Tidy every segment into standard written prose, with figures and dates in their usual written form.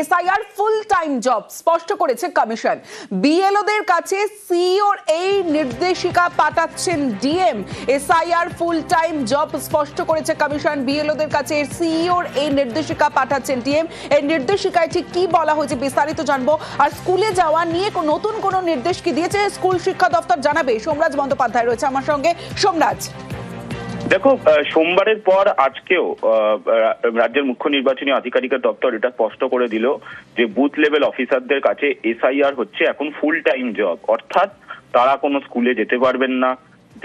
SIR full time job স্পষ্ট করেছে commission. বিএলওদের কাছে সিইওর এই নির্দেশিকা পাঠাচ্ছেন DM. SIR full time job স্পষ্ট করেছে কমিশন। বিএলওদের কাছে সিইওর এই নির্দেশিকা পাঠাচ্ছেন ডিএম। এই নির্দেশিকায় ঠিক কি বলা হয়েছে বিস্তারিত জানবো। আর স্কুলে যাওয়া নিয়ে নতুন কোনো নির্দেশ কি দিয়েছে স্কুল শিক্ষা দপ্তর জানাবে। সোমরাজ বন্দ্যোপাধ্যায় রয়েছে আমার সঙ্গে। সোমরাজ, দেখো, সোমবারের পর আজকেও রাজ্যের মুখ্য নির্বাচনী আধিকারিকের দপ্তর এটা স্পষ্ট করে দিল যে বুথ লেভেল অফিসারদের কাছে এসআইআর হচ্ছে এখন ফুল টাইম জব, অর্থাৎ তারা কোনো স্কুলে যেতে পারবেন না।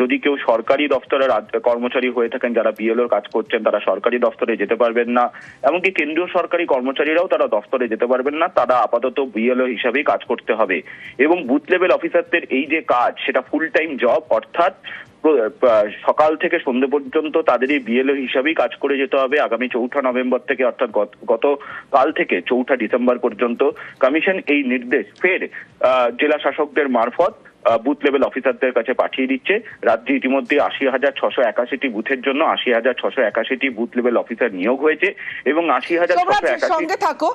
যদি কেউ সরকারি দপ্তরের কর্মচারী হয়ে থাকেন, যারা বিএলওর কাজ করছেন, তারা সরকারি দপ্তরে যেতে পারবেন না। এমনকি কেন্দ্রীয় সরকারি কর্মচারীরাও তারা দপ্তরে যেতে পারবেন না, তারা আপাতত বিএলও হিসাবেই কাজ করতে হবে। এবং বুথ লেভেল অফিসারদের এই যে কাজ, সেটা ফুল টাইম জব, অর্থাৎ সকাল থেকে সন্ধ্যে পর্যন্ত তাদেরই বিএলও হিসাবেই কাজ করে যেতে হবে আগামী 4 নভেম্বর থেকে, অর্থাৎ গতকাল থেকে 4 ডিসেম্বর পর্যন্ত। কমিশন এই নির্দেশ ফের জেলা শাসকদের মারফত বুথ লেভেল অফিসারদের কাছে পাঠিয়ে দিচ্ছে। রাজ্যে ইতিমধ্যে 80,681টি বুথের জন্য 80,681টি বুথ লেভেল অফিসার নিয়োগ হয়েছে এবং 80,681 সঙ্গে থাকো।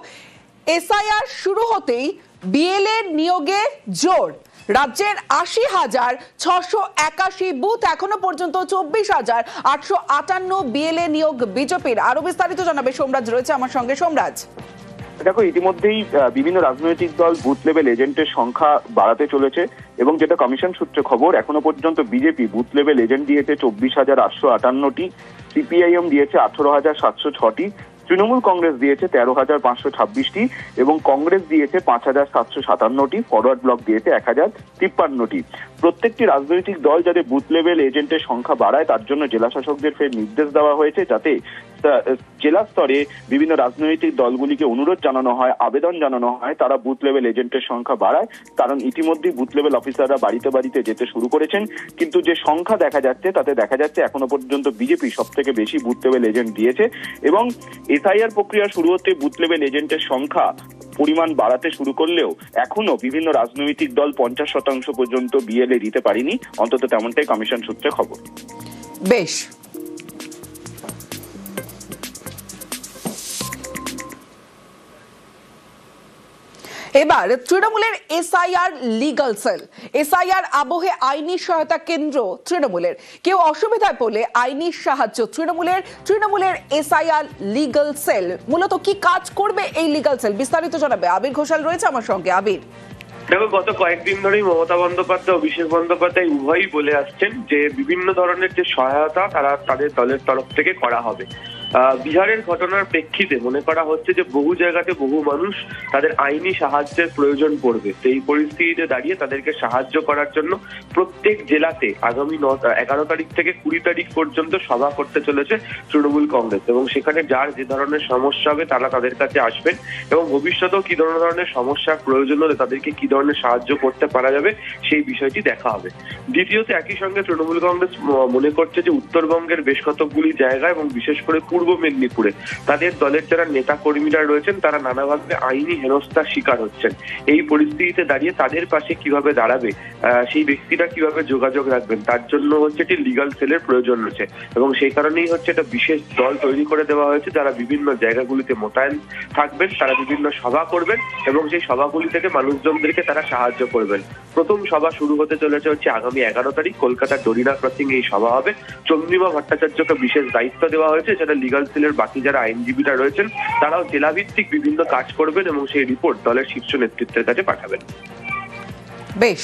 এসআইআর শুরু হতেই বিএলএ নিয়োগে জোর। রাজ্যের 80,681 বুথ, এখনো পর্যন্ত 24,858 বিএলএ নিয়োগ বিজেপির। আরো বিস্তারিত জানাবে সোমরাজ রয়েছে আমার সঙ্গে। সোমরাজ, দেখো, ইতিমধ্যেই বিভিন্ন রাজনৈতিক দল বুথ লেভেল এজেন্টের সংখ্যা বাড়াতে চলেছে এবং যেটা কমিশন সূত্রে খবর, এখনো পর্যন্ত বিজেপি বুথ লেভেল এজেন্ট দিয়েছে 24,858টি, সিপিআইএম দিয়েছে 18,706টি, তৃণমূল কংগ্রেস দিয়েছে 13,526টি এবং কংগ্রেস দিয়েছে 5,757টি, ফরওয়ার্ড ব্লক দিয়েছে 1,053টি। প্রত্যেকটি রাজনৈতিক দল যাতে বুথ লেভেল এজেন্টের সংখ্যা বাড়ায়, তার জন্য জেলা শাসকদের ফের নির্দেশ দেওয়া হয়েছে, যাতে জেলা স্তরে বিভিন্ন রাজনৈতিক দলগুলিকে অনুরোধ জানানো হয়, আবেদন জানানো হয়, তারা বুথ লেভেল এজেন্টের সংখ্যা বাড়ায়। কারণ ইতিমধ্যেই বুথ লেভেল অফিসাররা বাড়িতে বাড়িতে যেতে শুরু করেছেন, কিন্তু যে সংখ্যা দেখা যাচ্ছে তাতে দেখা যাচ্ছে এখনো পর্যন্ত বিজেপি সব থেকে বেশি বুথ লেভেল এজেন্ট দিয়েছে। এবং এসআইআর প্রক্রিয়া শুরু হতে বুথ লেভেল এজেন্টের সংখ্যা পরিমাণ বাড়াতে শুরু করলেও এখনো বিভিন্ন রাজনৈতিক দল 50% পর্যন্ত বিএলএ দিতে পারেনি, অন্তত তেমনটাই কমিশন সূত্রে খবর। বেশ, এবার তৃণমূলের এসআইআর লিগাল সেল। এসআইআর আবহে আইনি সহায়তা কেন্দ্র তৃণমূলের। কেউ অসুবিধায় পড়লে আইনি সাহায্য তৃণমূলের এসআইআর লিগাল সেল। মূলত কি কাজ করবে এই লিগাল সেল, বিস্তারিত জানাবে আবির ঘোষাল রয়েছে আমার সঙ্গে। আবির, দেখো, গত কয়েকদিন ধরেই মমতা বন্দ্যোপাধ্যায়, অভিষেক বন্দ্যোপাধ্যায় উভয়ই বলে আসছেন যে বিভিন্ন ধরনের যে সহায়তা তারা তাদের দলের তরফ থেকে করা হবে। বিহারের ঘটনার প্রেক্ষিতে মনে করা হচ্ছে যে বহু জায়গাতে বহু মানুষ তাদের আইনি সাহায্যের প্রয়োজন পড়বে। সেই পরিস্থিতিতে দাঁড়িয়ে তাদেরকে সাহায্য করার জন্য প্রত্যেক জেলাতে আগামী 11 তারিখ থেকে 20 তারিখ পর্যন্ত সভা করতে চলেছে তৃণমূল কংগ্রেস এবং সেখানে যার যে ধরনের সমস্যা হবে তারা তাদের কাছে আসবেন এবং ভবিষ্যতেও কি ধরনের সমস্যার প্রয়োজন হলে তাদেরকে কি ধরনের সাহায্য করতে পারা যাবে সেই বিষয়টি দেখা হবে। দ্বিতীয়ত, একই সঙ্গে তৃণমূল কংগ্রেস মনে করছে যে উত্তরবঙ্গের বেশ কতগুলি জায়গা এবং বিশেষ করে পূর্ব মেদিনীপুরে তাদের দলের যারা নেতা কর্মীরা রয়েছেন তারা নানাভাবে আইনি হেনস্থার শিকার হচ্ছেন। এই পরিস্থিতিতে দাঁড়িয়ে তাদের পাশে কিভাবে দাঁড়াবে, সেই ব্যক্তিরা কিভাবে যোগাযোগ রাখবেন, তার জন্য হচ্ছে একটি লিগাল সেলের প্রয়োজন রয়েছে এবং সেই কারণেই হচ্ছে একটা বিশেষ দল তৈরি করে দেওয়া হয়েছে যারা বিভিন্ন জায়গাগুলিতে মোতায়েন থাকবেন, তারা বিভিন্ন সভা করবেন এবং সেই সভাগুলি থেকে মানুষজনদেরকে তারা সাহায্য করবেন। প্রথম সভা শুরু হতে চলেছে হচ্ছে আগামী 11 তারিখ কলকাতার ডরিনা ক্রসিং এই সভা হবে। চন্দ্রিমা ভট্টাচার্যকে বিশেষ দায়িত্ব দেওয়া হয়েছে, যেটা লিগাল সেলের বাকি যারা আইনজীবীরা রয়েছেন তারাও জেলাভিত্তিক বিভিন্ন কাজ করবেন এবং সেই রিপোর্ট দলের শীর্ষ নেতৃত্বের কাছে পাঠাবেন। বেশ,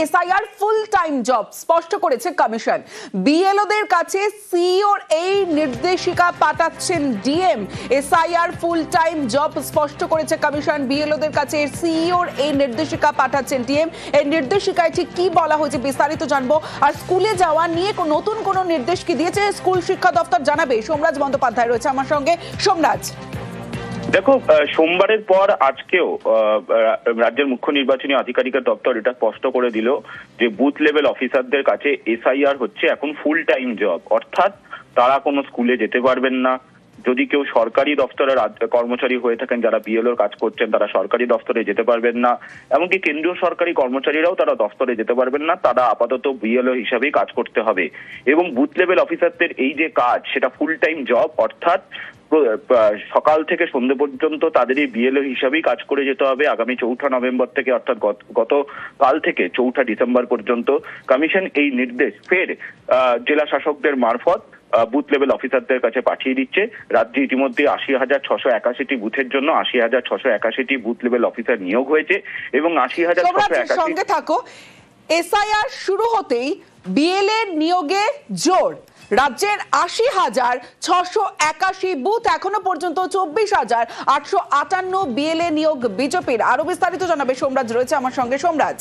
এসআইআর ফুল টাইম জব স্পষ্ট করেছে কমিশন। বিএলওদের কাছে সিইওর এই নির্দেশিকা পাঠাচ্ছেন DM. SIR full time job স্পষ্ট করেছে কমিশন। বিএলওদের কাছে সিইওর এই নির্দেশিকা পাঠাচ্ছেন ডিএম। এই নির্দেশিকায় ঠিক কি বলা হয়েছে বিস্তারিত জানবো। আর স্কুলে যাওয়া নিয়ে নতুন কোনো নির্দেশ কি দিয়েছে স্কুল শিক্ষা দপ্তর জানাবে। সোমরাজ বন্দ্যোপাধ্যায় রয়েছে আমার সঙ্গে। সোমরাজ, দেখো, সোমবারের পর আজকেও রাজ্যের মুখ্য নির্বাচনী আধিকারিকের দপ্তর এটা স্পষ্ট করে দিল যে বুথ লেভেল অফিসারদের কাছে এসআইআর হচ্ছে এখন ফুল টাইম জব, অর্থাৎ তারা কোনো স্কুলে যেতে পারবেন না। যদি কেউ সরকারি দপ্তরের কর্মচারী হয়ে থাকেন, যারা বিএলওর কাজ করছেন, তারা সরকারি দপ্তরে যেতে পারবেন না। এমনকি কেন্দ্রীয় সরকারি কর্মচারীরাও তারা দপ্তরে যেতে পারবেন না, তারা আপাতত বিএলও হিসাবেই কাজ করতে হবে। এবং বুথ লেভেল অফিসারদের এই যে কাজ, সেটা ফুল টাইম জব, অর্থাৎ সকাল থেকে সন্ধ্যে পর্যন্ত তাদের এই বিএলও হিসাবেই কাজ করে যেতে হবে আগামী 4 নভেম্বর থেকে, অর্থাৎ গতকাল থেকে 4 ডিসেম্বর পর্যন্ত। কমিশন এই নির্দেশ ফের জেলা শাসকদের মারফত বুথ লেভেল অফিসারদের কাছে পাঠিয়ে দিচ্ছে। রাজ্যে ইতিমধ্যে 80,681টি বুথের জন্য 80,681টি বুথ লেভেল অফিসার নিয়োগ হয়েছে এবং 80,681 সঙ্গে থাকো। এসআইআর শুরু হতেই বিএলএ নিয়োগে জোর। রাজ্যের 80,681 বুথ, এখনো পর্যন্ত 24,858 বিএলএ নিয়োগ বিজেপির। আরো বিস্তারিত জানাবে সোমরাজ, রয়েছে আমার সঙ্গে। সোমরাজ,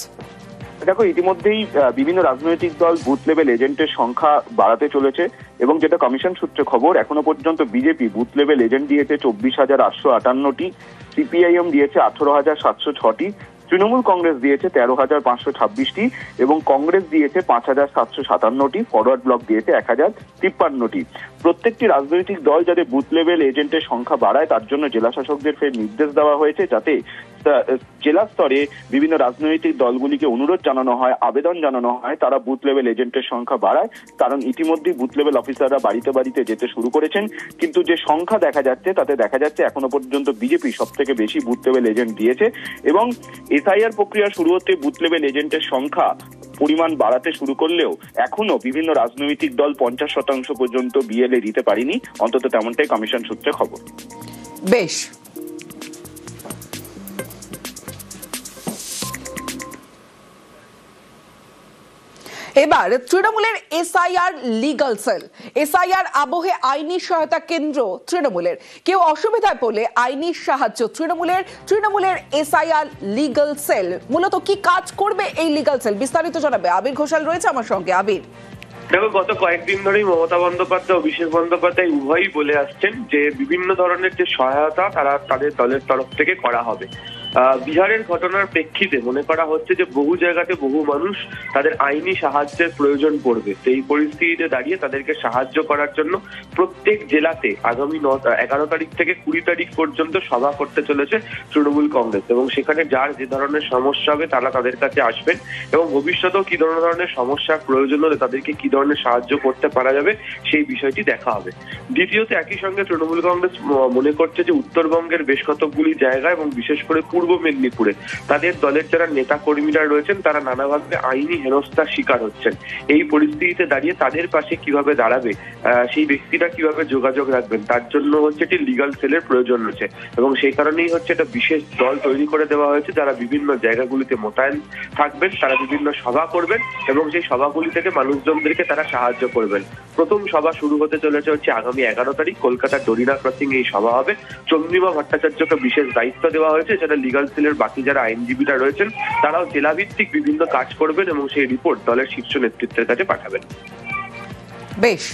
দেখো, ইতিমধ্যেই বিভিন্ন রাজনৈতিক দল বুথ লেভেল এজেন্টের সংখ্যা বাড়াতে চলেছে এবং যেটা কমিশন সূত্রে খবর, এখনো পর্যন্ত বিজেপি বুথ লেভেল এজেন্ট দিয়েছে 24,858টি, সিপিআইএম দিয়েছে 18,706টি, তৃণমূল কংগ্রেস দিয়েছে 13,526টি এবং কংগ্রেস দিয়েছে 5,757টি, ফরওয়ার্ড ব্লক দিয়েছে 1,053টি। প্রত্যেকটি রাজনৈতিক দল যাতে বুথ লেভেল এজেন্টের সংখ্যা বাড়ায়, তার জন্য জেলা শাসকদের ফের নির্দেশ দেওয়া হয়েছে, যাতে জেলা স্তরে বিভিন্ন রাজনৈতিক দলগুলিকে অনুরোধ জানানো হয়, আবেদন জানানো হয়, তারা বুথ লেভেল এজেন্টের সংখ্যা বাড়ায়। কারণ ইতিমধ্যেই বুথ লেভেল অফিসাররা বাড়িতে বাড়িতে যেতে শুরু করেছেন, কিন্তু যে সংখ্যা দেখা যাচ্ছে তাতে দেখা যাচ্ছে এখনো পর্যন্ত বিজেপি সব থেকে বেশি বুথ লেভেল এজেন্ট দিয়েছে। এবং এসআইআর প্রক্রিয়া শুরু হতে বুথ লেভেল এজেন্টের সংখ্যা পরিমাণ বাড়াতে শুরু করলেও এখনো বিভিন্ন রাজনৈতিক দল 50% পর্যন্ত বিএলএ দিতে পারেনি, অন্তত তেমনটাই কমিশন সূত্রে খবর। বেশ। এবার তৃণমূলের এসআইআর লিগাল সেল। এসআইআর আবহে আইনি সহায়তা কেন্দ্র তৃণমূলের। কেউ অসুবিধায় পড়লে আইনি সাহায্য তৃণমূলের এসআইআর লিগাল সেল। মূলত কি কাজ করবে এই লিগাল সেল, বিস্তারিত জানাবে আবির ঘোষাল, রয়েছে আমার সঙ্গে। আবির, দেখো, গত কয়েকদিন ধরেই মমতা বন্দ্যোপাধ্যায়, অভিষেক বন্দ্যোপাধ্যায় উভয়ই বলে আসছেন যে বিভিন্ন ধরনের যে সহায়তা তারা তাদের দলের তরফ থেকে করা হবে। বিহারের ঘটনার প্রেক্ষিতে মনে করা হচ্ছে যে বহু জায়গাতে বহু মানুষ তাদের আইনি সাহায্যের প্রয়োজন পড়বে। সেই পরিস্থিতিতে দাঁড়িয়ে তাদেরকে সাহায্য করার জন্য প্রত্যেক জেলাতে আগামী 11 তারিখ থেকে 20 তারিখ পর্যন্ত সভা করতে চলেছে তৃণমূল কংগ্রেস এবং সেখানে যার যে ধরনের সমস্যা হবে তারা তাদের কাছে আসবেন এবং ভবিষ্যতেও কি ধরনের সমস্যার প্রয়োজন হলে তাদেরকে কি ধরনের সাহায্য করতে পারা যাবে সেই বিষয়টি দেখা হবে। দ্বিতীয়ত, একই সঙ্গে তৃণমূল কংগ্রেস মনে করছে যে উত্তরবঙ্গের বেশ কতগুলি জায়গা এবং বিশেষ করে পূর্ব মেদিনীপুরে তাদের দলের যারা নেতা কর্মীরা রয়েছেন তারা নানাভাবে আইনি হেনস্থার শিকার হচ্ছেন। এই পরিস্থিতিতে দাঁড়িয়ে তাদের পাশে কিভাবে দাঁড়াবে, সেই ব্যক্তিরা কিভাবে যোগাযোগ রাখবেন, তার জন্য হচ্ছে একটি লিগাল সেলের প্রয়োজন রয়েছে এবং সেই কারণেই হচ্ছে একটা বিশেষ দল তৈরি করে দেওয়া হয়েছে যারা বিভিন্ন জায়গাগুলিতে মোতায়েন থাকবেন, তারা বিভিন্ন সভা করবেন এবং সেই সভাগুলি থেকে মানুষজনদেরকে তারা সাহায্য করবেন। প্রথম সভা শুরু হতে চলেছে হচ্ছে আগামী 11 তারিখ কলকাতার ডরিনা ক্রসিং এই সভা হবে। চন্দ্রিমা ভট্টাচার্যকে বিশেষ দায়িত্ব দেওয়া হয়েছে, যেটা লিগাল সেলের বাকি যারা আইনজীবীরা রয়েছেন তারাও জেলাভিত্তিক বিভিন্ন কাজ করবেন এবং সেই রিপোর্ট দলের শীর্ষ নেতৃত্বের কাছে পাঠাবেন। বেশ।